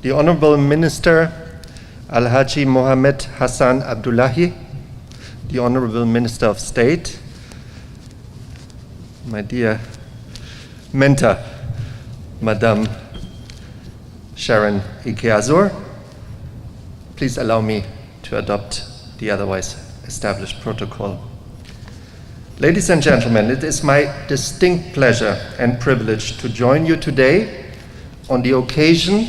the Honorable Minister Alhaji Mohamed Hassan Abdullahi, the Honorable Minister of State, my dear mentor, Madame Sharon Ike-Azur, please allow me to adopt the otherwise established protocol. Ladies and gentlemen, it is my distinct pleasure and privilege to join you today on the occasion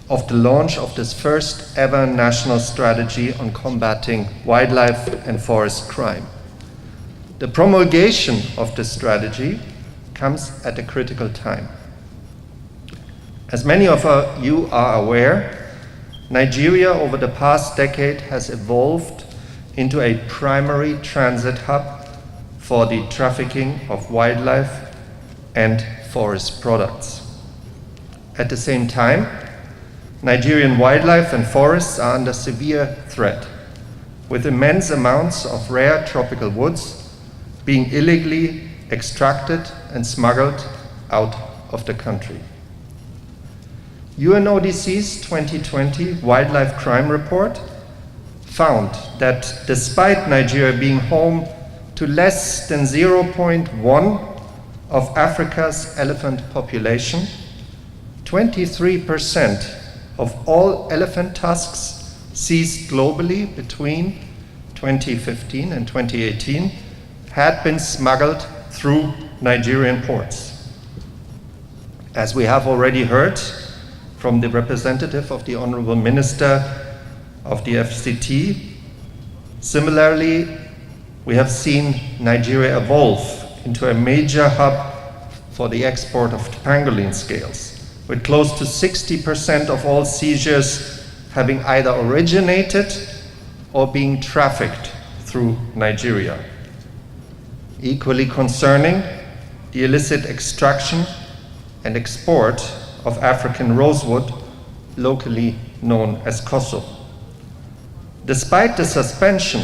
of the launch of this first ever national strategy on combating wildlife and forest crime. The promulgation of this strategy comes at a critical time. As many of you are aware, Nigeria over the past decade has evolved into a primary transit hub for the trafficking of wildlife and forest products. At the same time, Nigerian wildlife and forests are under severe threat, with immense amounts of rare tropical woods being illegally extracted and smuggled out of the country. UNODC's 2020 Wildlife Crime Report found that despite Nigeria being home to less than 0.1 of Africa's elephant population, 23% of all elephant tusks seized globally between 2015 and 2018 had been smuggled through Nigerian ports. As we have already heard from the representative of the Honorable Minister of the FCT, similarly, we have seen Nigeria evolve into a major hub for the export of pangolin scales, with close to 60% of all seizures having either originated or being trafficked through Nigeria. Equally concerning, the illicit extraction and export of African rosewood, locally known as Kosso. Despite the suspension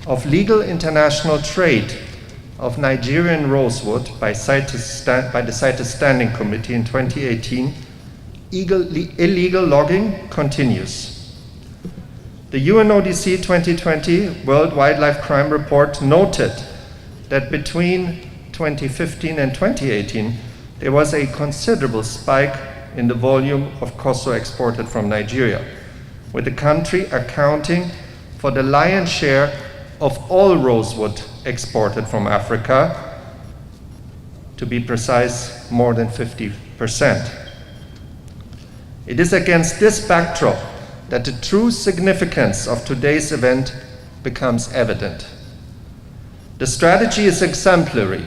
of legal international trade of Nigerian rosewood by the CITES Standing Committee in 2018, illegal logging continues. The UNODC 2020 World Wildlife Crime Report noted that between 2015 and 2018, there was a considerable spike in the volume of Kosso exported from Nigeria, with the country accounting for the lion's share of all rosewood exported from Africa, to be precise, more than 50%. It is against this backdrop that the true significance of today's event becomes evident. The strategy is exemplary,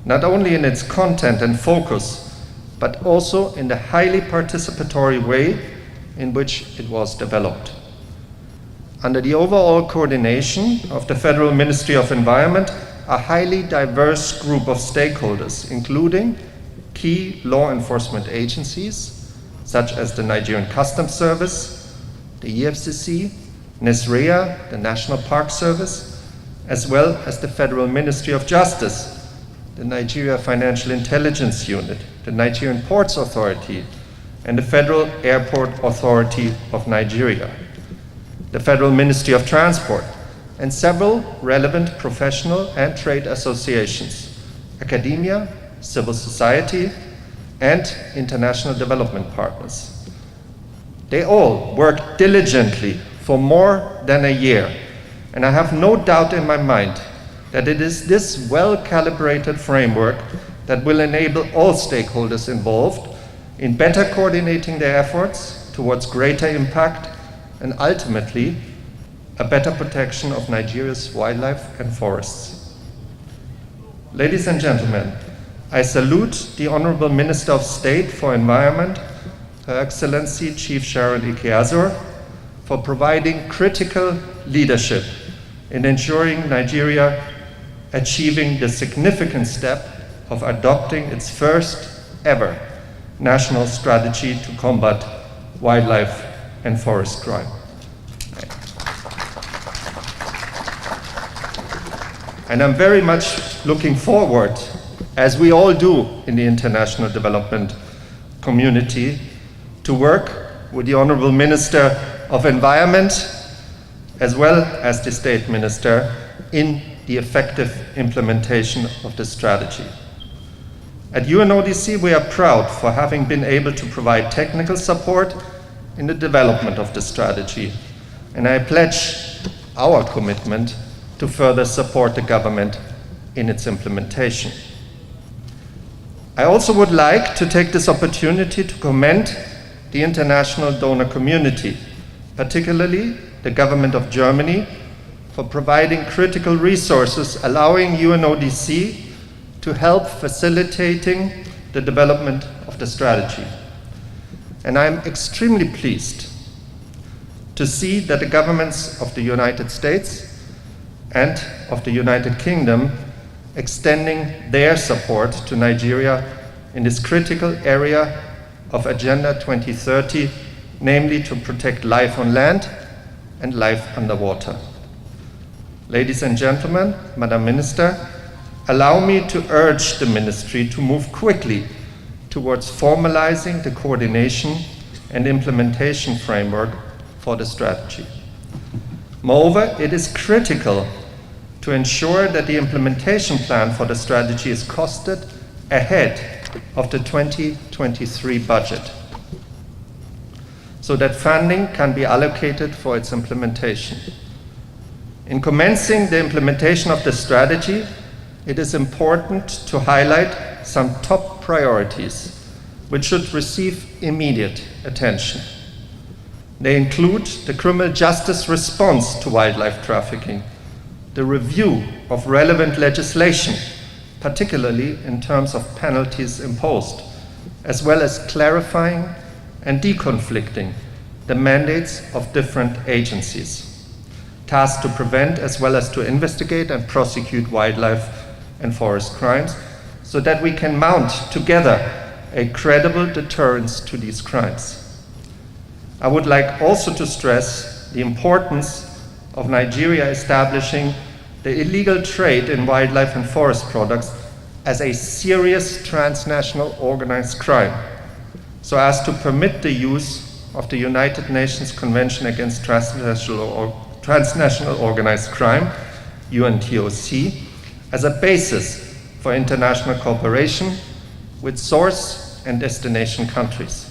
not only in its content and focus, but also in the highly participatory way in which it was developed. Under the overall coordination of the Federal Ministry of Environment, a highly diverse group of stakeholders, including key law enforcement agencies, such as the Nigerian Customs Service, the EFCC, NISREA, the National Park Service, as well as the Federal Ministry of Justice, the Nigeria Financial Intelligence Unit, the Nigerian Ports Authority, and the Federal Airport Authority of Nigeria, the Federal Ministry of Transport, and several relevant professional and trade associations, academia, civil society, and international development partners. They all worked diligently for more than a year, and I have no doubt in my mind that it is this well-calibrated framework that will enable all stakeholders involved in better coordinating their efforts towards greater impact and ultimately a better protection of Nigeria's wildlife and forests. Ladies and gentlemen, I salute the Honorable Minister of State for Environment, Her Excellency Chief Sharon Ike-Azur, for providing critical leadership in ensuring Nigeria achieving the significant step of adopting its first ever national strategy to combat wildlife and forest crime. And I'm very much looking forward, as we all do in the international development community, to work with the Honorable Minister of Environment, as well as the State Minister, in the effective implementation of the strategy. At UNODC, we are proud for having been able to provide technical support in the development of the strategy, and I pledge our commitment to further support the government in its implementation. I also would like to take this opportunity to commend the international donor community, particularly the government of Germany, for providing critical resources, allowing UNODC to help facilitating the development of the strategy. And I'm extremely pleased to see that the governments of the United States and of the United Kingdom extending their support to Nigeria in this critical area of Agenda 2030, namely to protect life on land and life underwater. Ladies and gentlemen, Madam Minister, allow me to urge the Ministry to move quickly towards formalizing the coordination and implementation framework for the strategy. Moreover, it is critical to ensure that the implementation plan for the strategy is costed ahead of the 2023 budget, so that funding can be allocated for its implementation. In commencing the implementation of the strategy, it is important to highlight some top priorities which should receive immediate attention. They include the criminal justice response to wildlife trafficking, the review of relevant legislation, particularly in terms of penalties imposed, as well as clarifying and deconflicting the mandates of different agencies, tasked to prevent as well as to investigate and prosecute wildlife and forest crimes, so that we can mount together a credible deterrence to these crimes. I would like also to stress the importance of Nigeria establishing the illegal trade in wildlife and forest products as a serious transnational organized crime, so as to permit the use of the United Nations Convention Against Transnational Organized Crime, UNTOC, as a basis for international cooperation with source and destination countries.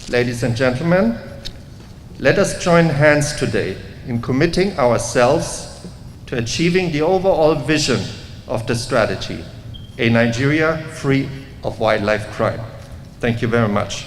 Ladies and gentlemen, let us join hands today in committing ourselves to achieving the overall vision of the strategy, a Nigeria free of wildlife crime. Thank you very much.